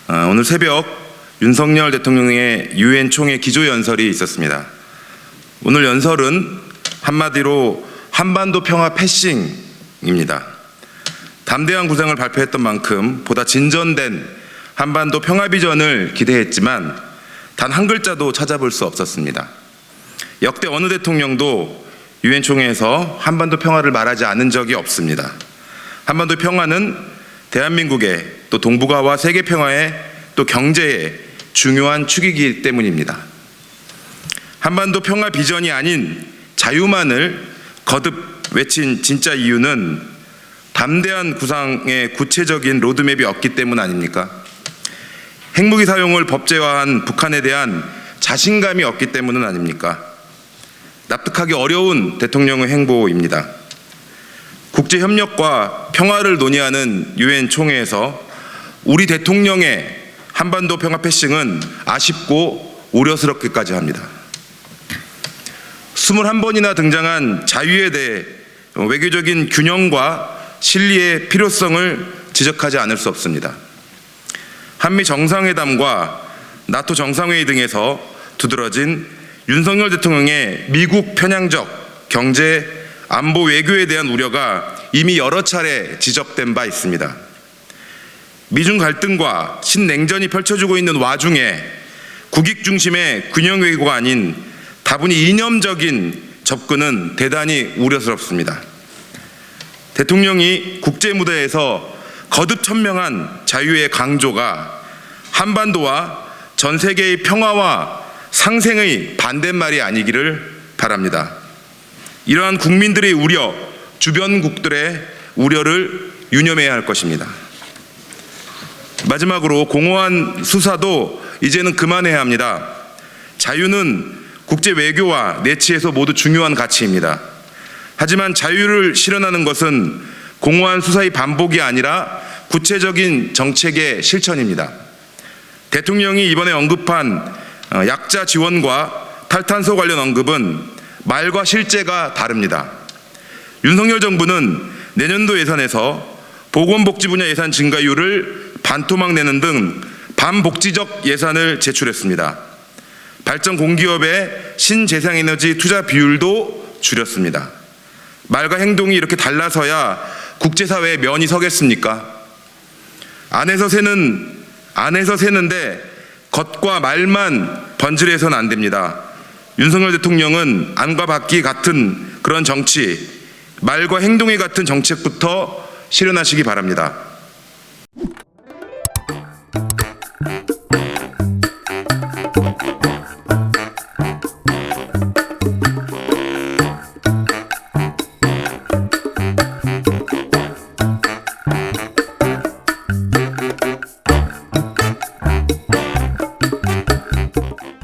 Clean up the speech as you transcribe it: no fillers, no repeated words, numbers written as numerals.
오늘 새벽 윤석열 대통령의 유엔 총회 기조연설이 있었습니다. 오늘 연설은 한마디로 한반도 평화 패싱입니다. 담대한 구상을 발표했던 만큼 보다 진전된 한반도 평화 비전을 기대했지만 단 한 글자도 찾아볼 수 없었습니다. 역대 어느 대통령도 유엔 총회에서 한반도 평화를 말하지 않은 적이 없습니다. 한반도 평화는 대한민국의 또 동북아와 세계 평화의 또 경제의 중요한 축이기 때문입니다. 한반도 평화 비전이 아닌 자유만을 거듭 외친 진짜 이유는 담대한 구상의 구체적인 로드맵이 없기 때문 아닙니까? 핵무기 사용을 법제화한 북한에 대한 자신감이 없기 때문은 아닙니까? 납득하기 어려운 대통령의 행보입니다. 국제협력과 평화를 논의하는 유엔 총회에서 우리 대통령의 한반도 평화 패싱은 아쉽고 우려스럽기까지 합니다. 21번이나 등장한 자유에 대해 외교적인 균형과 실리의 필요성을 지적하지 않을 수 없습니다. 한미 정상회담과 나토 정상회의 등에서 두드러진 윤석열 대통령의 미국 편향적 경제, 안보, 외교에 대한 우려가 이미 여러 차례 지적된 바 있습니다. 미중 갈등과 신냉전이 펼쳐지고 있는 와중에 국익 중심의 균형 외교가 아닌 다분히 이념적인 접근은 대단히 우려스럽습니다. 대통령이 국제 무대에서 거듭 천명한 자유의 강조가 한반도와 전 세계의 평화와 상생의 반대말이 아니기를 바랍니다. 이러한 국민들의 우려, 주변국들의 우려를 유념해야 할 것입니다. 마지막으로 공허한 수사도 이제는 그만해야 합니다. 자유는 국제 외교와 내치에서 모두 중요한 가치입니다. 하지만 자유를 실현하는 것은 공허한 수사의 반복이 아니라 구체적인 정책의 실천입니다. 대통령이 이번에 언급한 약자 지원과 탈탄소 관련 언급은 말과 실제가 다릅니다. 윤석열 정부는 내년도 예산에서 보건복지 분야 예산 증가율을 반토막 내는 등 반복지적 예산을 제출했습니다. 발전 공기업의 신재생에너지 투자 비율도 줄였습니다. 말과 행동이 이렇게 달라서야 국제사회에 면이 서겠습니까? 안에서 새는데 겉과 말만 번질해서는 안 됩니다. 윤석열 대통령은 안과 밖이 같은 그런 정치, 말과 행동이 같은 정책부터 실현하시기 바랍니다.